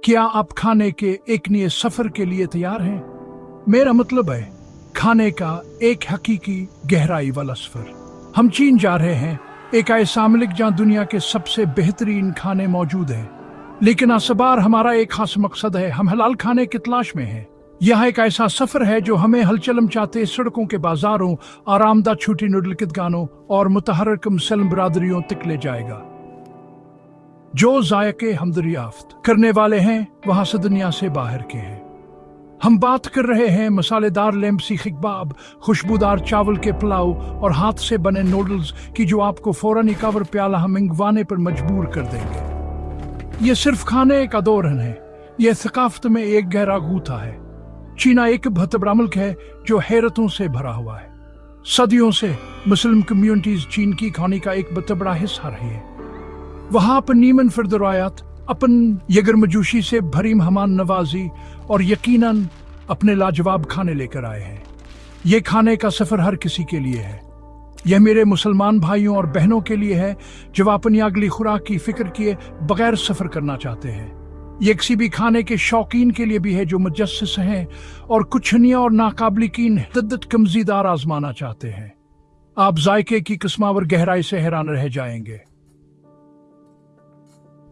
क्या आप खाने के एक नए सफर के लिए तैयार हैं? मेरा मतलब है खाने का एक हकीकी गहराई वाला सफर। हम चीन जा रहे हैं, एक ऐसा मुल्क जहां दुनिया के सबसे बेहतरीन खाने मौजूद हैं। लेकिन इस बार हमारा एक खास मकसद है, हम हलाल खाने की तलाश में हैं। यह एक ऐसा सफर है जो हमें हलचल मचाते सड़कों के बाजारों, आरामदा छुट्टी नूडल की दुकानों और मुतहर्रिक मुसलमान बिरादरियों तक ले जाएगा। जो जायके हम दरियाफ्त करने वाले हैं वहां से दुनिया से बाहर के हैं। हम बात कर रहे हैं मसालेदार लेम्ब सीख कबाब, खुशबूदार चावल के पुलाव और हाथ से बने नूडल्स की, जो आपको फौरन एक और प्याला मंगवाने पर मजबूर कर देंगे। ये सिर्फ खाने का दौरान है, ये थकाफत में एक गहरा गूथा है। चीना एक बहुत बड़ा मुल्क है जो हैरतों से भरा हुआ है। सदियों से मुस्लिम कम्युनिटीज चीन की खाने का एक बहुत बड़ा हिस्सा रही है। वहां पर नीमन फिरदरायात अपन यगर मजूशी से भरी मेहमान नवाजी और यकीनन अपने लाजवाब खाने लेकर आए हैं। ये खाने का सफर हर किसी के लिए है। यह मेरे मुसलमान भाइयों और बहनों के लिए है जो अपनी अगली खुराक की फिक्र किए बगैर सफर करना चाहते हैं। ये किसी भी खाने के शौकीन के लिए भी है जो मुजस्सिस हैं और कुछनिया और नाकाबिलिकीन हिद्दत कमजीदार आजमाना चाहते हैं। आप जायके की किस्मावर गहराई से हैरान रह जाएंगे।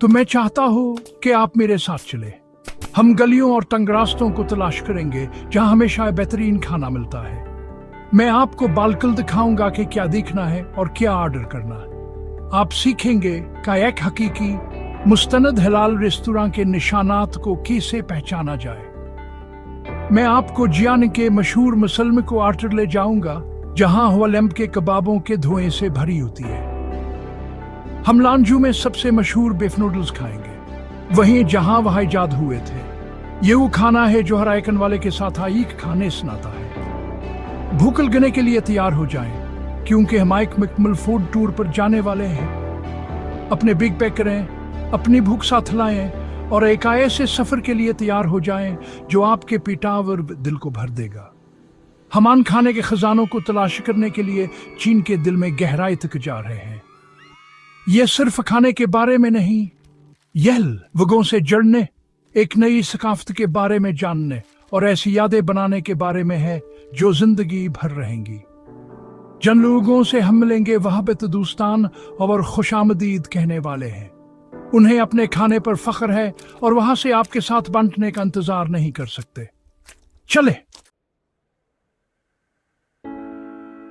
तो मैं चाहता हूं कि आप मेरे साथ चले। हम गलियों और तंग रास्तों को तलाश करेंगे जहां हमेशा बेहतरीन खाना मिलता है। मैं आपको बालकल दिखाऊंगा कि क्या देखना है और क्या ऑर्डर करना है। आप सीखेंगे कि एक हकीकी मुस्तनद हलाल रेस्तुरां के निशानात को कैसे पहचाना जाए। मैं आपको जियान के मशहूर मुसलमान को ऑर्डर ले जाऊंगा जहां हुआ लेम्ब के कबाबों के धुएं से भरी होती है। हम लांजू में सबसे मशहूर बीफ नूडल्स खाएंगे, वहीं जहां वह इजाद हुए थे। ये वो खाना है जो हर आइकन वाले के साथ आइक खाने सुनाता है। भूख लगने के लिए तैयार हो जाएं, क्योंकि हम एक मुकम्मल फूड टूर पर जाने वाले हैं। अपने बिग पैक करें, अपनी भूख साथ लाएं और एक ऐसे सफर के लिए तैयार हो जाएं जो आपके पिटाव और दिल को भर देगा। हम खाने के खजानों को तलाश करने के लिए चीन के दिल में गहराई तक जा रहे हैं। यह सिर्फ खाने के बारे में नहीं, यह लोगों से जुड़ने, एक नई सकाफत के बारे में जानने और ऐसी यादें बनाने के बारे में है जो जिंदगी भर रहेंगी। जिन लोगों से हम मिलेंगे वहां पे तो दोस्तान और खुशामदीद कहने वाले हैं। उन्हें अपने खाने पर फख्र है और वहां से आपके साथ बांटने का इंतजार नहीं कर सकते। चले।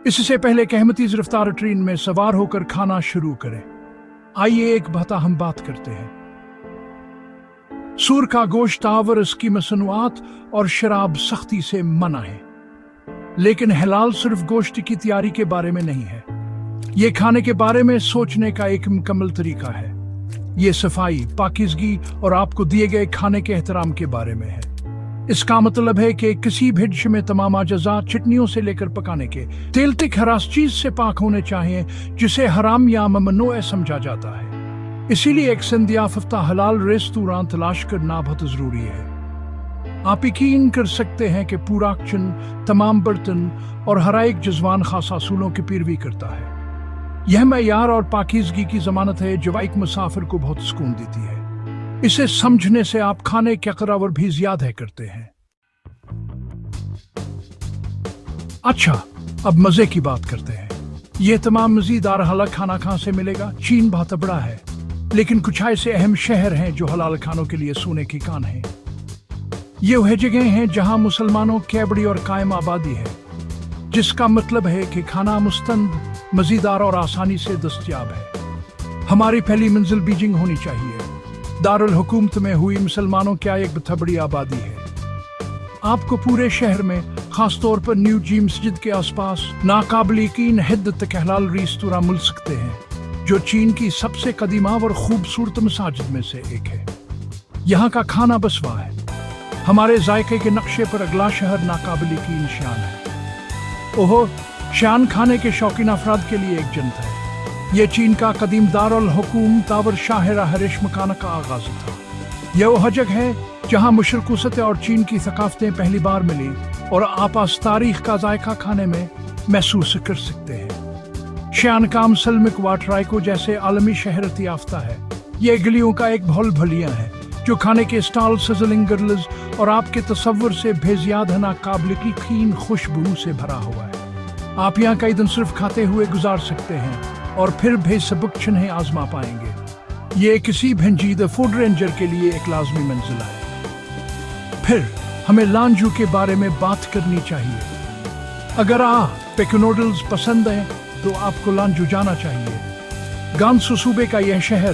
इससे पहले कहमतीज रफ्तार ट्रेन में सवार होकर खाना शुरू करें। आइए एक बता हम बात करते हैं। सूर का गोश्त और इसकी मसनूआत और शराब सख्ती से मना है, लेकिन हलाल सिर्फ गोश्त की तैयारी के बारे में नहीं है। ये खाने के बारे में सोचने का एक मुकम्मल तरीका है। ये सफाई, पाकीज़गी और आपको दिए गए खाने के एहतराम के बारे में है। इसका मतलब है कि किसी भी डिश में तमाम अज़ा चटनियों से लेकर पकाने के तेल तक हर चीज से पाक होने चाहिए जिसे हराम या ममनूअ समझा जाता है। इसीलिए एक संदियाफ्ता हलाल रेस्तुरां तलाश करना बहुत जरूरी है। आप यकीन कर सकते हैं कि पूरा किचन, तमाम बर्तन और हर एक जज़वान खास असूलों की पैरवी करता है। यह मयार और पाकीज़गी की जमानत है जो एक मुसाफिर को बहुत सुकून देती है। इसे समझने से आप खाने के अकरावर भी ज्यादा करते हैं। अच्छा, अब मजे की बात करते हैं। यह तमाम मजेदार हलाल खाना कहां से मिलेगा? चीन बहुत बड़ा है, लेकिन कुछ ऐसे अहम शहर हैं जो हलाल खानों के लिए सोने की कान हैं। ये वह जगह हैं जहां मुसलमानों की बड़ी और कायम आबादी है, जिसका मतलब है कि खाना मुस्तंद, मजेदार और आसानी से दस्तयाब है। हमारी पहली मंजिल बीजिंग होनी चाहिए। दारुल हुकूमत में हुई मुसलमानों की एक बहुत बड़ी आबादी है। आपको पूरे शहर में, खासतौर पर न्यू जी मस्जिद के आसपास, नाकाबिलिकीन हिद्दत के हलाल रेस्तुरां मिल सकते हैं, जो चीन की सबसे कदीमा और खूबसूरत मसाजिद में से एक है। यहाँ का खाना बसवा है। हमारे जायके के नक्शे पर अगला शहर नाकाबिलिकीन शान है। ओहो, शान खाने के शौकीन अफराद के लिए एक जन्नत है। ये चीन का कदीम दारुल हुकूम तावर शाहिरा हरिश मकान का आगाज था। यह वह जगह है जहां मुशरक वसत और चीन की सकाफतें पहली बार मिली और आप इस तारीख का जायका खाने में महसूस कर सकते हैं। शान काम सलमिक वाटराइको जैसे आलमी शहरत याफ्ता है। ये गलियों का एक भूल भलिया है जो खाने के स्टॉल सिजलिंग ग्रिल्स और आपके तस्वर से बेजियाद नाकाबिल यकीन खुशबू से भरा हुआ है। आप यहाँ कई दिन सिर्फ खाते हुए गुजार सकते हैं और फिर बेसब्क चन्हें आजमा पाएंगे। ये किसी भंजीदा फूड रेंजर के लिए एक लाजमी मंजिल है। फिर हमें लांजू के बारे में बात करनी चाहिए। अगर आप पेक नूडल्स पसंद हैं तो आपको लांजू जाना चाहिए। गांसू सूबे का यह शहर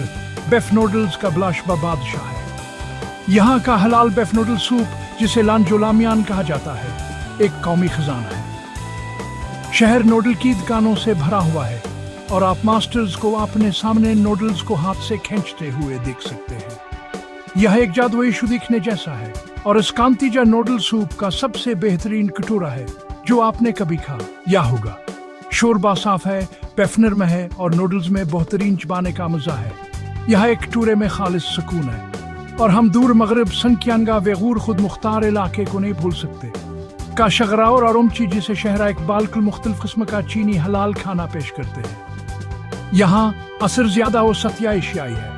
बेफ नूडल्स का बिलाशबा बादशाह है। यहाँ का हलाल बेफ नूडल सूप, जिसे लांजो लामियान कहा जाता है, एक कौमी खजाना है। शहर नूडल की दुकानों से भरा हुआ है और आप मास्टर्स को अपने सामने नूडल्स को हाथ से खींचते हुए देख सकते हैं। यह एक जादुई शो दिखने जैसा है और इस कांतीजा नूडल सूप का सबसे बेहतरीन कटोरा है जो आपने कभी खाया होगा। शोरबा साफ है, बेफ नरम है और नूडल्स में बेहतरीन चबाने का मजा है। यह एक कटोरे में खालिस सुकून है। और हम दूर मगरब संक्यांगा वेगूर खुद मुख्तार इलाके को नहीं भूल सकते। काशगराउर और उमची जिसे शहरा इकबाल कुल मुख्तलिफ किस्म का चीनी हलाल खाना पेश करते हैं। यहाँ असर ज्यादा और सत्या एशियाई है।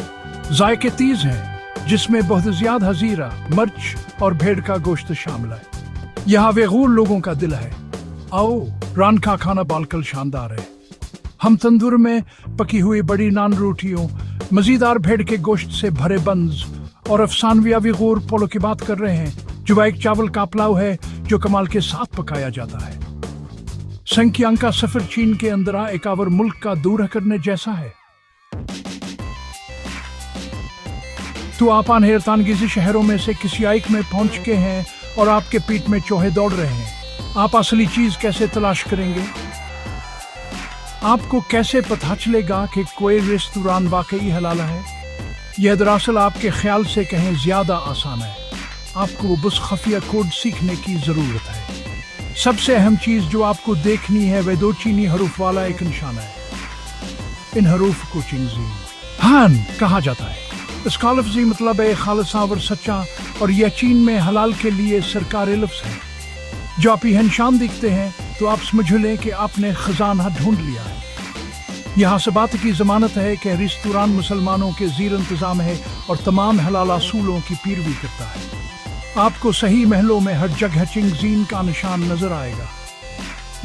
जायके तेज है जिसमें बहुत ज्यादा हजीरा, मर्च और भेड़ का गोश्त शामिल है। यहाँ वेगूर लोगों का दिल है। आओ, रान का खाना बालकल शानदार है। हम तंदूर में पकी हुई बड़ी नान रोटियों, मजीदार भेड़ के गोश्त से भरे बंस और अफसानविया विगूर पोलो की बात कर रहे हैं, जो एक चावल का पुलाव है जो कमाल के साथ पकाया जाता है। संक्यांग का सफर चीन के अंदर एक और मुल्क का दूर करने जैसा है। तो आप हैरतानगेज़ी शहरों में से किसी एक में पहुंच के हैं और आपके पीठ में चूहे दौड़ रहे हैं। आप असली चीज कैसे तलाश करेंगे? आपको कैसे पता चलेगा कि कोई रेस्तरां वाकई हलाल है? यह दरअसल आपके ख्याल से कहीं ज्यादा आसान है। आपको बस खुफिया कोड सीखने की जरूरत है। सबसे अहम चीज जो आपको देखनी है वह 2 चीनी हरूफ वाला एक निशाना है। इन हरूफ को चिंगजी हान कहा जाता है। इसका लफ्जी मतलब है खालिसा और सच्चा, और यह चीन में हलाल के लिए सरकारी लफ्ज है। जो आप यह निशान दिखते हैं तो आप समझ लें कि आपने खजाना ढूंढ लिया है। यहाँ से बात की जमानत है कि रेस्तरां मुसलमानों के ज़ीर इंतजाम है और तमाम हलाल असूलों की पैरवी करता है। आपको सही महलों में हर जगह चिंगजीन का निशान नजर आएगा।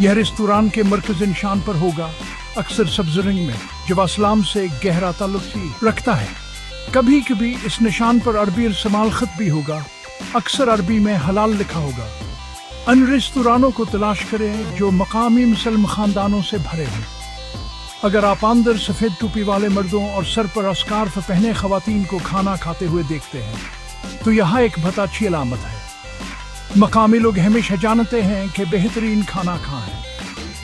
यह रेस्तरां के मरकज़ी निशान पर होगा, अक्सर सब्ज रंग में, जो इस्लाम से गहरा ताल्लुक रखता है। कभी कभी इस निशान पर अरबी इस्तेमाल खत भी होगा, अक्सर अरबी में हलाल लिखा होगा। उन रेस्तरानों को तलाश करें जो मकामी मुसलमान खानदानों से भरे हों। अगर आप अंदर सफेद टोपी वाले मर्दों और सर पर स्कार्फ पहने खवातीन को खाना खाते हुए देखते हैं तो यह एक बहुत अच्छी अलामत है। मकामी लोग हमेशा जानते हैं कि बेहतरीन खाना कहाँ है,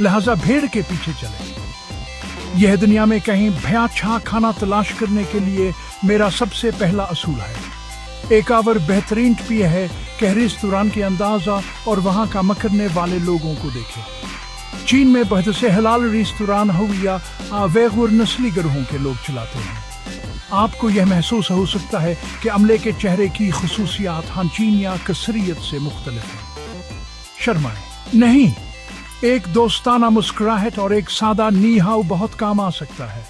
लिहाजा भेड़ के पीछे चले। यह दुनिया में कहीं अच्छा खाना तलाश करने के लिए मेरा सबसे पहला असूल है। एक और बेहतरीन टिप है कि रेस्तरां के अंदाजा और वहाँ का मकरने वाले लोगों को देखें। चीन में बहुत से हलाल रेस्तरां हुआ वेगुर नस्ली गिरोहों के लोग चलाते हैं। आपको यह महसूस हो सकता है कि अमले के चेहरे की खसूसियात चीन या कसरियत से मुख्तलिफ है। शर्माएं नहीं, एक दोस्ताना मुस्कुराहट और एक सादा नी हाउ बहुत काम आ सकता है।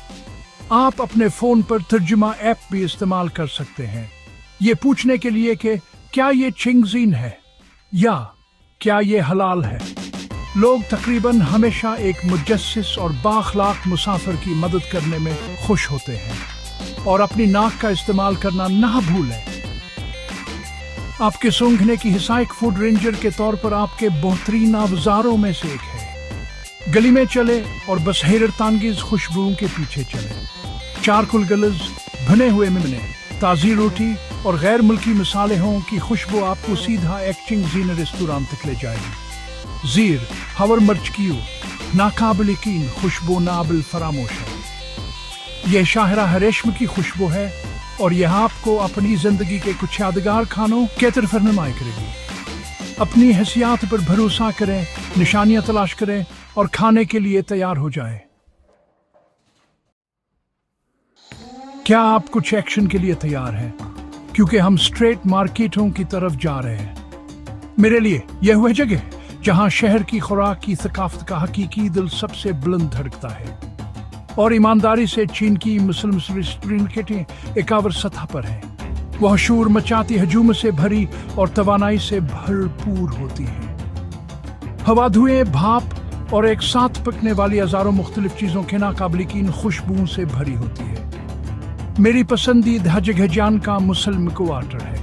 आप अपने फोन पर तर्जुमा ऐप भी इस्तेमाल कर सकते हैं, ये पूछने के लिए कि क्या ये चिंगजीन है या क्या ये हलाल है। लोग तकरीबन हमेशा एक मुजस्सिस और बाखलाक मुसाफिर की मदद करने में खुश होते हैं, और अपनी नाक का इस्तेमाल करना ना भूलें। आपके सूंघने की हिस्सा एक फूड रेंजर के तौर पर आपके बेहतरीन अवजारों में से एक है। गली में चले और बस हैरतांगेज खुशबुओं के पीछे चले। चारकुल गलज, भुने हुए मेमने, ताज़ी रोटी और गैर मुल्की मसालों की खुशबू आपको सीधा एक चिंगजीन रेस्तरां तक ले जाएगी। ज़ीर हवर मर्च की नाकाबिल यकीन खुशबू नाबिल फरामोश है। यह शाहरा रेशम की खुशबू है और यह आपको अपनी जिंदगी के कुछ यादगार खानों के तरफ रहनुमाई करेगी। अपनी हैसियत पर भरोसा करें, निशानियां तलाश करें और खाने के लिए तैयार हो जाएं। क्या आप कुछ एक्शन के लिए तैयार हैं? क्योंकि हम स्ट्रीट मार्केटों की तरफ जा रहे हैं। मेरे लिए यह वह जगह है जहां शहर की खुराक की सकाफत का हकीकी दिल सबसे बुलंद धड़कता है, और ईमानदारी से चीन की मुस्लिम रेस्टोरेंटें एक और सतह पर हैं। वह शोर मचाती हजूम से भरी और तवानाई से भरपूर होती है। हवा, धुएं, भाप और एक साथ पकने वाली हजारों मुख्तलिफ चीजों के नाकाबिल खुशबुओं से भरी होती है। मेरी पसंदीदा जगह जान का मुसल्म क्वार्टर है।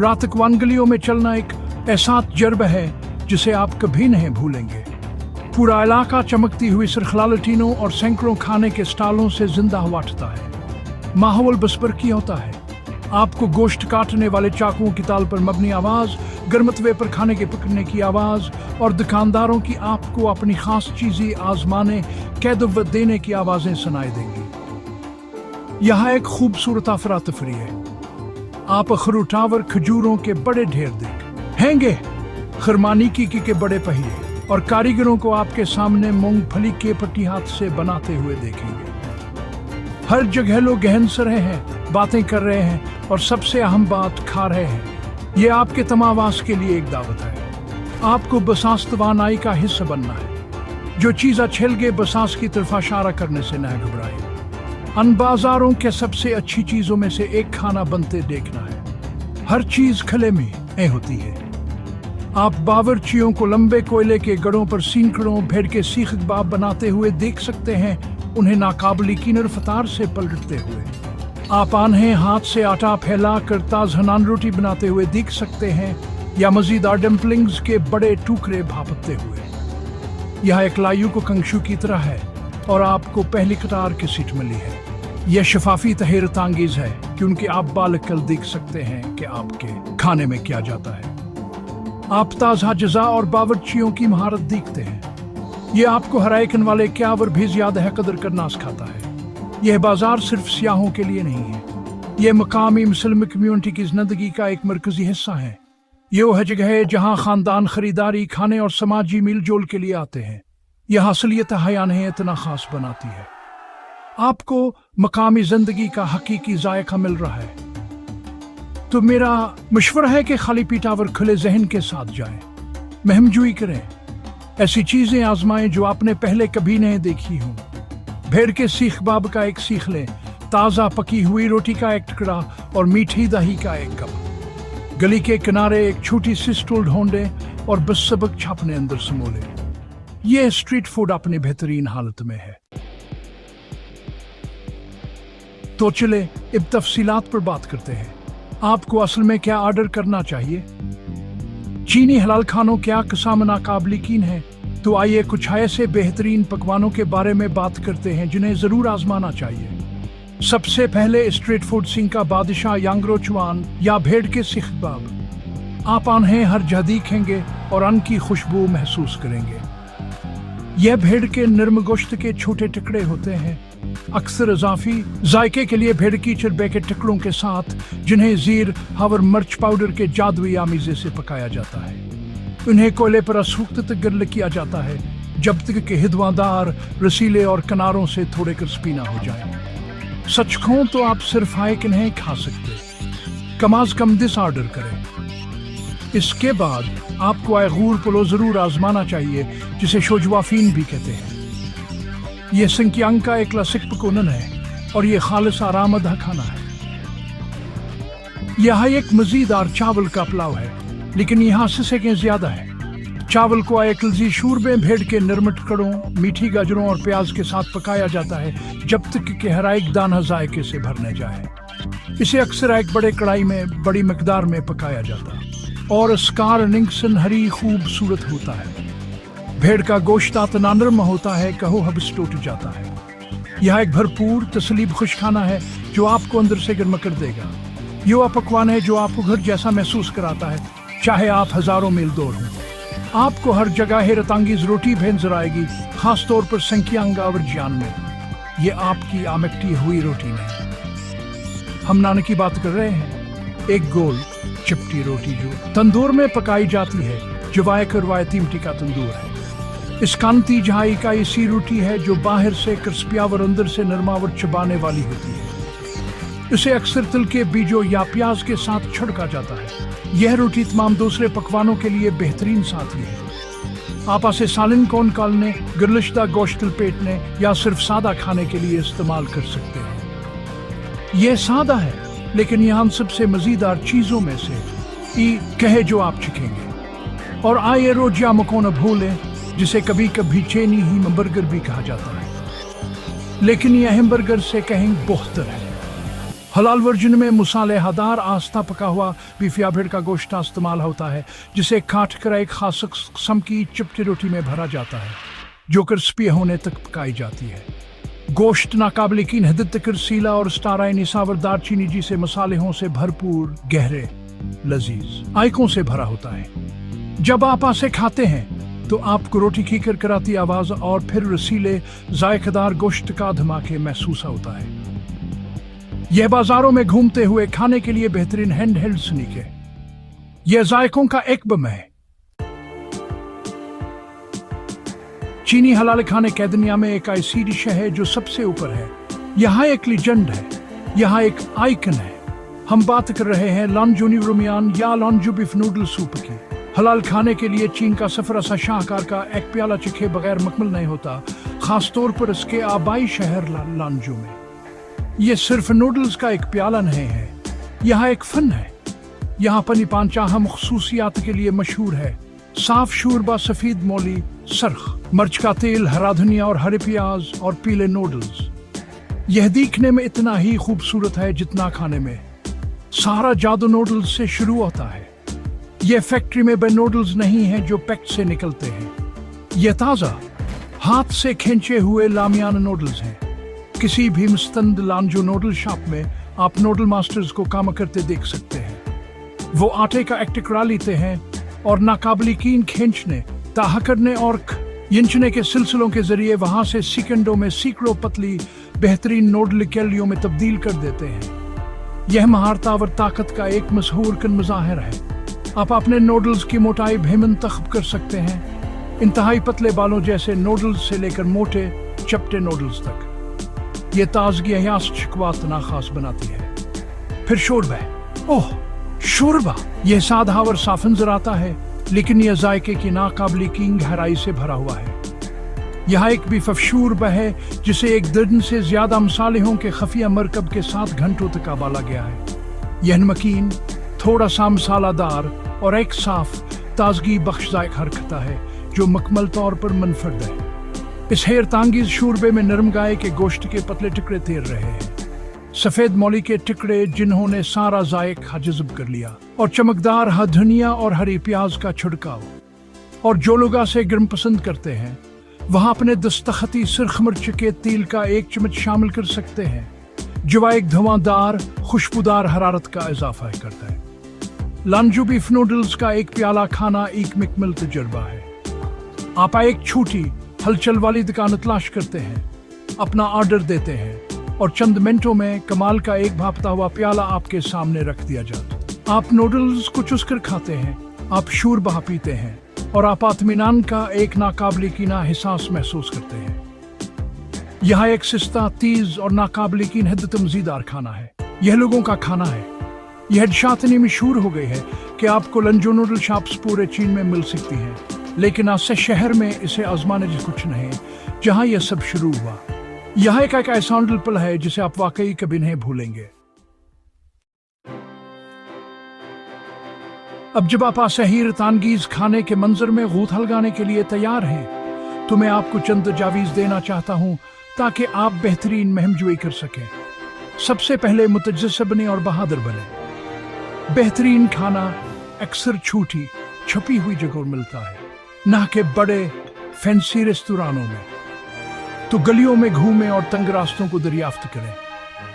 रात को गलियों में चलना एक ऐसा तजर्बा है जिसे आप कभी नहीं भूलेंगे। पूरा इलाका चमकती हुई सरखलालटीनों और सैकड़ों खाने के स्टॉलों से जिंदा हुआ उठता है। माहौल बसबरकी होता है। आपको गोश्त काटने वाले चाकुओं की ताल पर मबनी आवाज, गर्मतवे पर खाने के पकड़ने की आवाज और दुकानदारों की आपको अपनी खास चीजें आजमाने, कैदुवत देने की आवाजें सुनाई देंगी। यहाँ एक खूबसूरत अफरा-तफरी है। आप अखरू टावर, खजूरों के बड़े ढेर देखेंगे, खरमानी की के बड़े पहिए और कारीगरों को आपके सामने मूंगफली के पट्टी हाथ से बनाते हुए देखेंगे। हर जगह लोग गहन रहे हैं, बातें कर रहे हैं और सबसे अहम बात खा रहे हैं। ये आपके तमावास के लिए एक दावत है। आपको बसास तवानाई का हिस्सा बनना है। जो चीज अच्छे बसास की तरफ इशारा करने से न घबराए। अन बाजारों के सबसे अच्छी चीजों में से एक खाना बनते देखना है। हर चीज खले में होती है। आप बावर्चियों को लंबे कोयले के गड़ों पर सैकड़ों भेड़ के सीख कबाब बनाते हुए देख सकते हैं, उन्हें नाकाबिल कीनर फतार से पलटते हुए। आप आन्हें हाथ से आटा फैला कर ताज़ नान रोटी बनाते हुए देख सकते हैं या मज़ीदार डम्पलिंग्स के बड़े टुकड़े भापते हुए। यह एक लायू को कंशु की तरह है और आपको पहली कतार की सीट मिली है। यह शफाफी हैरत अंगेज है क्योंकि आप बालकल देख सकते हैं कि आपके खाने में क्या जाता है। आप ताज़ा जजा और बावर्चियों की महारत देखते हैं। यह आपको हराइकन वाले क्यावर भी ज्यादा है कदर करना सिखाता है। यह बाजार सिर्फ सियाहों के लिए नहीं है, यह मकामी मुस्लिम कम्युनिटी की जिंदगी का एक मरकजी हिस्सा है। ये वह जगह है जहाँ खानदान खरीदारी, खाने और समाजी मिल जोल के लिए आते हैं। यह असलियत हयान है इतना खास बनाती है। आपको मकामी जिंदगी का हकीकी जायका मिल रहा है। तो मेरा मशवरा है कि खाली पीटावर खुले जहन के साथ जाएं, महमजूई करें, ऐसी चीजें आजमाएं जो आपने पहले कभी नहीं देखी हों। भेड़ के सीख कबाब का एक सीख लें, ताज़ा पकी हुई रोटी का एक टुकड़ा और मीठी दही का एक कप। गली के किनारे एक छोटी सी स्टूल ढूंढें और बस सबक छापने अंदर समोले। ये स्ट्रीट फूड अपनी बेहतरीन हालत में है। तो चले अब तफसीलात पर बात करते हैं। आपको असल में क्या ऑर्डर करना चाहिए? चीनी हलाल खानों क्या कसाम नाकाबिल है? तो आइए कुछ ऐसे बेहतरीन पकवानों के बारे में बात करते हैं जिन्हें जरूर आजमाना चाहिए। सबसे पहले स्ट्रीट फूड सिंह का बादशाह यांगरो चुआन या भेड़ के सीख कबाब। आप इन्हें हर जगह देखेंगे और अन्न की खुशबू महसूस करेंगे। यह भेड़ के नरम गोश्त के छोटे टुकड़े होते हैं, अक्सर इजाफी जायके के लिए भेड़ की चर्बे के टुकड़ों के साथ, जिन्हें जीर, हवर, मिर्च पाउडर के जादुई आमीजे से पकाया जाता है। उन्हें कोयले पर असूख्त तक गर्ल किया जाता है जब तक कि हिदवादार, रसीले और किनारों से थोड़े क्रिस्पी ना हो जाए। सच कहूं तो आप सिर्फ हाइक नहीं खा सकते, कम अज कम दिस ऑर्डर करें। इसके बाद आपको आयगूर पुलो जरूर आजमाना चाहिए, जिसे शोजवाफीन भी कहते हैं। यह संक्यांग का एक क्लासिक पकवान है और ये खालिस आरामदा खाना है। यह एक मजेदार चावल का पुलाव है, लेकिन यहाँ से ज्यादा है। चावल को एक लजीज शूरबे भेड़ के नरम टुकड़ों, मीठी गाजरों और प्याज के साथ पकाया जाता है जब तक कि हर एक दाना जायके से भरने जाए। इसे अक्सर एक बड़े कढ़ाई में बड़ी मकदार में पकाया जाता है और स्कार निंगसन हरी खूबसूरत होता है। भेड़ का गोश्त इतना नरम होता है कहो हब्स टूट जाता है। यह एक भरपूर तसलीब खुश खाना है जो आपको अंदर से गर्म कर देगा। यह पकवान है जो आपको घर जैसा महसूस कराता है, चाहे आप हजारों मील दूर हों। आपको हर जगह हैरतअंगेज रोटी भी नजर आएगी, खास तौर पर संक्यांग और जियान में। ये आपकी आमकटी हुई रोटी में हम नान की बात कर रहे हैं। एक गोल चिपटी रोटी जो तंदूर में पकाई जाती है, जो एक रवायती मिट्टी का तंदूर है। इस कांति जहाई का ऐसी रोटी है जो बाहर से क्रिस्पियावर, अंदर से नरमावर चबाने वाली होती है। इसे अक्सर तिल के बीजों या प्याज के साथ छिड़का जाता है। यह रोटी तमाम दूसरे पकवानों के लिए बेहतरीन साथी है। आप इसे सालन कौन कालने, गिरलिश्ता गोश्त लपेटने या सिर्फ सादा खाने के लिए इस्तेमाल कर सकते हैं। यह सादा है लेकिन यहाँ सबसे मज़ेदार चीज़ों में से कहे जो आप चखेंगे। और आइए रोजिया मकोना भूलें, जिसे कभी कभी चीनी ही बर्गर भी कहा जाता है, लेकिन यह हैमबर्गर से कहीं बेहतर है। हलाल वर्जन में मसालेदार आस्था पका हुआ बीफ या भेड़ का गोश्त इस्तेमाल होता है, जिसे काट कर एक खास किस्म की चिपटी रोटी में भरा जाता है, जो क्रिस्पी होने तक पकाई जाती है। गोश्त नाकाबिल यकीन हद तक रसीला और स्टाराई निसावर दारचीनी जैसे मसालों से भरपूर, गहरे, लजीज आयकों से भरा होता है। जब आप इसे खाते हैं तो आपको रोटी की करकराती आवाज और फिर रसीले जायकेदार गोश्त का धमाके महसूस होता है। यह बाजारों में घूमते हुए खाने के लिए बेहतरीन हैंड हेल्ड स्नैक है। यह जायकों का एक बम है। चीनी हलाल खाने की दुनिया में एक ऐसी डिश है जो सबसे ऊपर है। यहाँ एक लीजेंड है, यहाँ एक आइकन है। हम बात कर रहे हैं लानजूनी रोमियान या लानजू बीफ नूडल सूप की। हलाल खाने के लिए चीन का सफर ऐसा शाहकार का एक प्याला चखे बगैर मुकम्मल नहीं होता, खास तौर पर इसके आबाई शहर लानजू में। यह सिर्फ नूडल्स का एक प्याला नहीं है, यहाँ एक फन है। यहाँ पनी पांचा हम खसूसियात के लिए मशहूर है। साफ शूरबा, सफेद मोली, सरख, मिर्च का तेल, हरा धनिया और हरे प्याज और पीले नूडल्स। यह दिखने में इतना ही खूबसूरत है जितना खाने में। सारा जादू नूडल्स से शुरू होता है। यह फैक्ट्री में बने नूडल्स नहीं है जो पैक्ट से निकलते हैं। यह ताज़ा हाथ से खींचे हुए लामियाना नूडल्स हैं। किसी भी मुस्तंद लानजू नूडल शॉप में आप नूडल मास्टर्स को काम करते देख सकते हैं। वो आटे का एक टुकड़ा लेते हैं और नाकाबिल यकीन खींचने, ताहा करने और यंचने के सिलसिलों के जरिए वहां से सेकंडों में सैकड़ों पतली बेहतरीन नूडल कैलोरियों में तब्दील कर देते हैं। यह महारत और ताकत का एक मशहूर कन मुजाहिर है। आप अपने नूडल्स की मोटाई भी मुंतखब कर सकते हैं, इंतहाई पतले बालों जैसे नूडल्स से लेकर मोटे चपटे नूडल्स तक। ये ताजगी हयास शिकवात नाखास बनाती है। फिर शोरबा, ओह शोरबा, यह सादा और साफ नजर आता है, लेकिन यह जायके की नाकाबिल यकीन गहराई से भरा हुआ है। यहाँ एक बीफ शोरबा है जिसे एक दर्जन से ज्यादा मसालों के खफिया मरकब के साथ घंटों तक उबाला गया है। यह नमकीन, थोड़ा सा मसालादार और एक साफ ताजगी बख्श जायका रखता है जो मुकम्मल तौर पर मुनफरद है। इस हैरतांगीज शोरबे में नरम गाय के गोश्त के पतले टुकड़े तैर रहे हैं, सफेद मौली के टुकड़े जिन्होंने सारा जायका जज़ब कर लिया, और चमकदार धनिया और हरी प्याज का छिड़काव। और जो लोग इसे गर्म पसंद करते हैं वहां अपने दस्तखती सुर्ख मिर्च के तेल का एक चम्मच शामिल कर सकते हैं, जो एक धुआंधार खुशबूदार हरारत का इजाफा करता है। लानजू बीफ नूडल्स का एक प्याला खाना एक मुकम्मल तजुर्बा है। आप एक छोटी हलचल वाली दुकान तलाश करते हैं, अपना ऑर्डर देते हैं और चंद मिनटों में कमाल का एक भापता हुआ प्याला आपके सामने रख दिया जाता। आप नूडल्स को चुसकर खाते हैं, आप शोरबा पीते हैं और आप इत्मीनान का एक नाकाबिल यकीन एहसास महसूस करते हैं। यह एक सस्ता, तेज और नाकाबिल यकीन हद मज़ेदार खाना है। यह लोगों का खाना है। यह हदशात इतनी मशहूर हो गई है कि आपको लंजो नूडल शॉप्स पूरे चीन में मिल सकती हैं, लेकिन ऐसे शहर में इसे आजमाने जैसा कुछ नहीं जहां यह सब शुरू हुआ। यह एक ऐसा पल है जिसे आप वाकई कभी नहीं भूलेंगे। अब जब आप हैरतांगीज खाने के मंजर में गूथ लगाने के लिए तैयार हैं, तो मैं आपको चंद तजावीज़ देना चाहता हूं ताकि आप बेहतरीन महमजोई कर सकें। सबसे पहले मुतजस्सिब बने और बहादुर बने। बेहतरीन खाना अक्सर छोटी छुपी हुई जगहों मिलता है, ना कि बड़े फैंसी रेस्तोरानों में। तो गलियों में घूमें और तंग रास्तों को दरियाफ्त करें।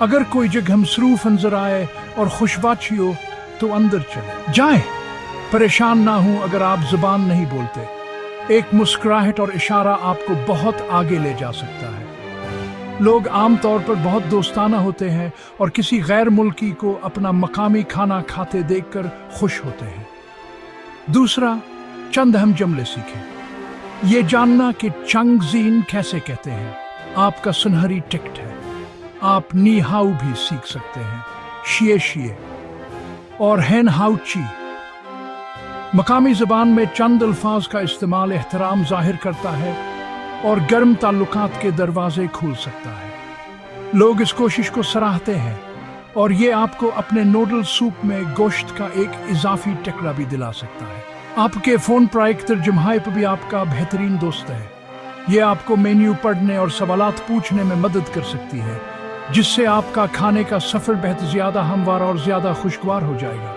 अगर कोई जगह मसरूफ नजर आए और खुशबाची हो तो अंदर चले जाएं। परेशान ना हो अगर आप जुबान नहीं बोलते। एक मुस्कुराहट और इशारा आपको बहुत आगे ले जा सकता है। लोग आमतौर पर बहुत दोस्ताना होते हैं और किसी गैर मुल्की को अपना मकामी खाना खाते देखकर खुश होते हैं। दूसरा, चंद अहम जुमले सीखें। ये जानना कि चंगजीन कैसे कहते हैं आपका सुनहरी टिकट है। आप नी हाउ भी सीख सकते हैं, शिए शिए और हैन हाउ ची। मकामी ज़बान में चंद अल्फाज का इस्तेमाल एहतराम जाहिर करता है और गर्म ताल्लुकात के दरवाजे खोल सकता है। लोग इस कोशिश को सराहते हैं और ये आपको अपने नूडल सूप में गोश्त का एक इजाफी टुकड़ा भी दिला सकता है। आपके फोन पर एक तर्जुमा ऐप भी आपका बेहतरीन दोस्त है। ये आपको मेन्यू पढ़ने और सवालात पूछने में मदद कर सकती है, जिससे आपका खाने का सफर बेहद ज्यादा हमवार और ज्यादा खुशगवार हो जाएगा।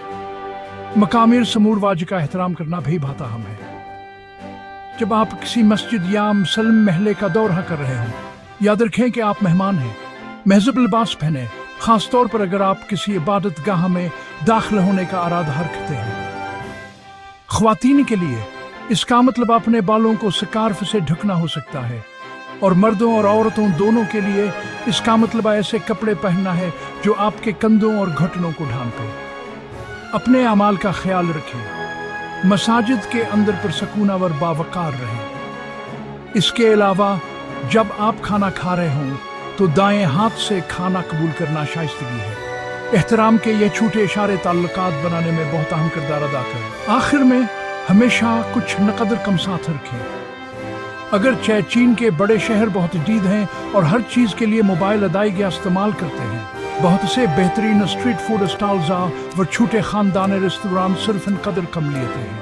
मकामी समूर वाज का एहतराम करना भी भाता हम है। जब आप किसी मस्जिद या मुसल्म महले का दौरा कर रहे हो, याद रखें कि आप मेहमान हैं। महजब लिबास पहने, खास तौर पर अगर आप किसी इबादत गाह में दाखिल होने का इरादा रखते हैं। ख्वातीन के लिए इसका मतलब अपने बालों को स्कार्फ से ढकना हो सकता है, और मर्दों और औरतों दोनों के लिए इसका मतलब ऐसे कपड़े पहनना है जो आपके कंधों और घुटनों को ढांपे। अपने अमाल का ख्याल रखें, मसाजिद के अंदर पर सकूना और बावकार रहें। इसके अलावा जब आप खाना खा रहे हों तो दाएं हाथ से खाना कबूल करना शाइस्तगी है। एहतराम के ये छोटे इशारे ताल्लुकात बनाने में बहुत अहम किरदार अदा करें। आखिर में हमेशा कुछ नकदर कम साथ रखें। अगर चीन के बड़े शहर बहुत जदीद हैं और हर चीज़ के लिए मोबाइल अदायगी इस्तेमाल करते हैं, बहुत से बेहतरीन स्ट्रीट फूड स्टॉल्स व छोटे खानदानी रेस्तोरां सिर्फ कदर कम लेते हैं।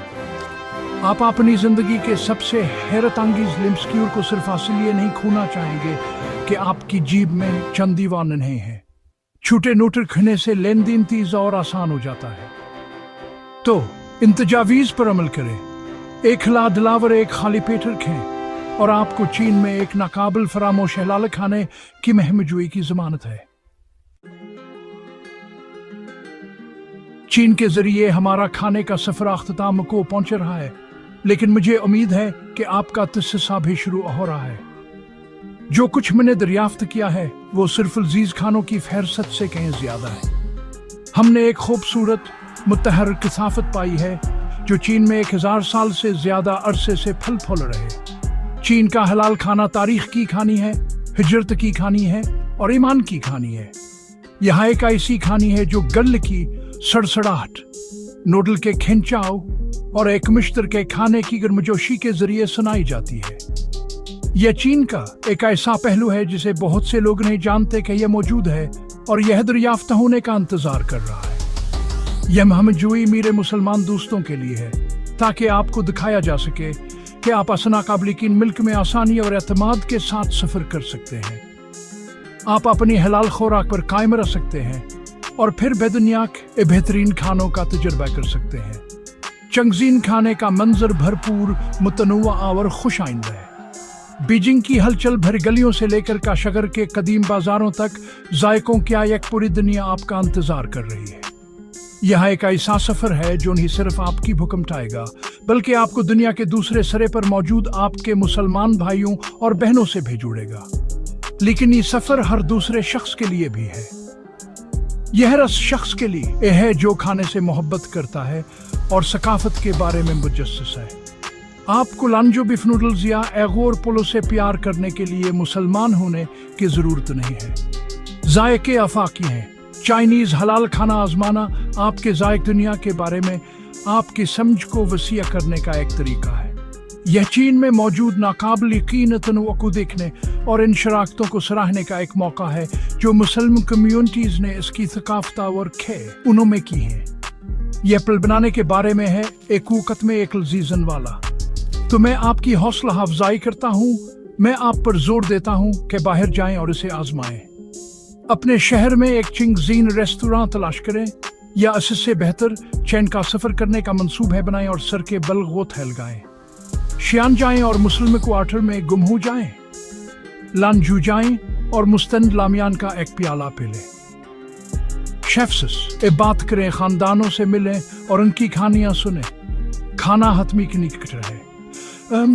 आप अपनी जिंदगी के सबसे हैरत अंगेज लिम्स्क्यूर को सिर्फ इसलिए नहीं खोना चाहेंगे कि आपकी जीब में चंद दीवार नहीं है। छोटे नोटर खाने से लेन देन तेज और आसान हो जाता है। तो इन तजावीज़ पर अमल करें। एक खिला दिलावर, एक खाली पेट रखें और आपको चीन में एक नाकाबिल फरामोश हलाल खाने की महमजूई की जमानत है। चीन के जरिए हमारा खाने का सफर अख्ताम को पहुंच रहा है, लेकिन मुझे उम्मीद है कि आपका तस्सा भी शुरू हो रहा है। जो कुछ मैंने दरियाफ्त किया है वो सिर्फ लजीज खानों की फहरसत से कहीं ज्यादा है। हमने एक खूबसूरत मुतहर्रिक कसाफत पाई है जो चीन में 1000 साल से ज्यादा अरसे से फल फूल रहे। चीन का हलाल खाना तारीख की खानी है, हिजरत की खानी है और ईमान की खानी है। यहाँ एक ऐसी खानी है जो गल की सड़सड़ाहट, नूडल के खिंचाव और एक मिश्तर के खाने की गर्मजोशी के जरिए सुनाई जाती है। यह चीन का एक ऐसा पहलू है जिसे बहुत से लोग नहीं जानते कि यह मौजूद है और यह दरियाफ्त होने का इंतजार कर रहा है। यह महमजूई मेरे मुसलमान दोस्तों के लिए है, ताकि आपको दिखाया जा सके कि आप असना काबलिकीन मिल्क में आसानी और एतमाद के साथ सफर कर सकते हैं। आप अपनी हलाल खुराक पर कायम रह सकते हैं और फिर बेदुनिया के बेहतरीन खानों का तजुर्बा कर सकते हैं। चंगजीन खाने का मंजर भरपूर, मुतनव्वा और खुश आइंदा है। बीजिंग की हलचल भरी गलियों से लेकर काशगर के कदीम बाजारों तक जायकों क्या एक पूरी दुनिया आपका इंतजार कर रही है। यह एक ऐसा सफर है जो नहीं सिर्फ आपकी भूख मिटाएगा, बल्कि आपको दुनिया के दूसरे सिरे पर मौजूद आपके मुसलमान भाइयों और बहनों से भी जोड़ेगा। लेकिन ये सफर हर दूसरे शख्स के लिए भी है। यह रस शख्स के लिए है जो खाने से मोहब्बत करता है और सकाफत के बारे में मुजस्सिस है। आपको लांजो बिफ नूडल्स या एगोर पोलो से प्यार करने के लिए मुसलमान होने की जरूरत नहीं है। जायके आफाकी हैं। चाइनीज हलाल खाना आजमाना आपके जायक दुनिया के बारे में आपकी समझ को वसीया करने का एक तरीका है। यह चीन में मौजूद नाकाबिल यकीन तनव्वुअ को देखने और इन शराकतों को सराहने का एक मौका है जो मुसलमान कम्युनिटीज ने इसकी सकाफत और खे उन्होंने की है। यह पल बनाने के बारे में है, एक वक़्त में एक लजीजन वाला। तो मैं आपकी हौसला अफजाई करता हूँ, मैं आप पर जोर देता हूँ कि बाहर जाएं और इसे आजमाएं। अपने शहर में एक चिंगजीन रेस्तोरां तलाश करें या इससे बेहतर चैन का सफर करने का मंसूबा बनाएं और सर के बल गोत लगाएं। शियान जाएं और मुस्लिम क्वार्टर में गुम हो जाएं। लांजू जाएं और मुस्तंद लामियान का एक प्याला पी लें। शेफ्स बात करें, खानदानों से मिलें और उनकी कहानियां सुने। खाना हतमी की निकट रहे।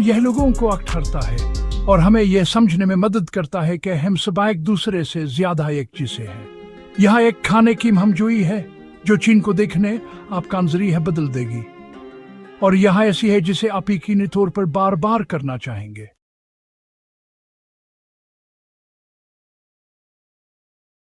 यह लोगों को अक्ठरता है और हमें यह समझने में मदद करता है कि हम सब एक दूसरे से ज्यादा एक जैसे हैं। यह एक खाने की हमजोई है जो चीन को देखने आपका नजरिया बदल देगी, और यह ऐसी है जिसे आप यकीनी तौर पर बार बार करना चाहेंगे।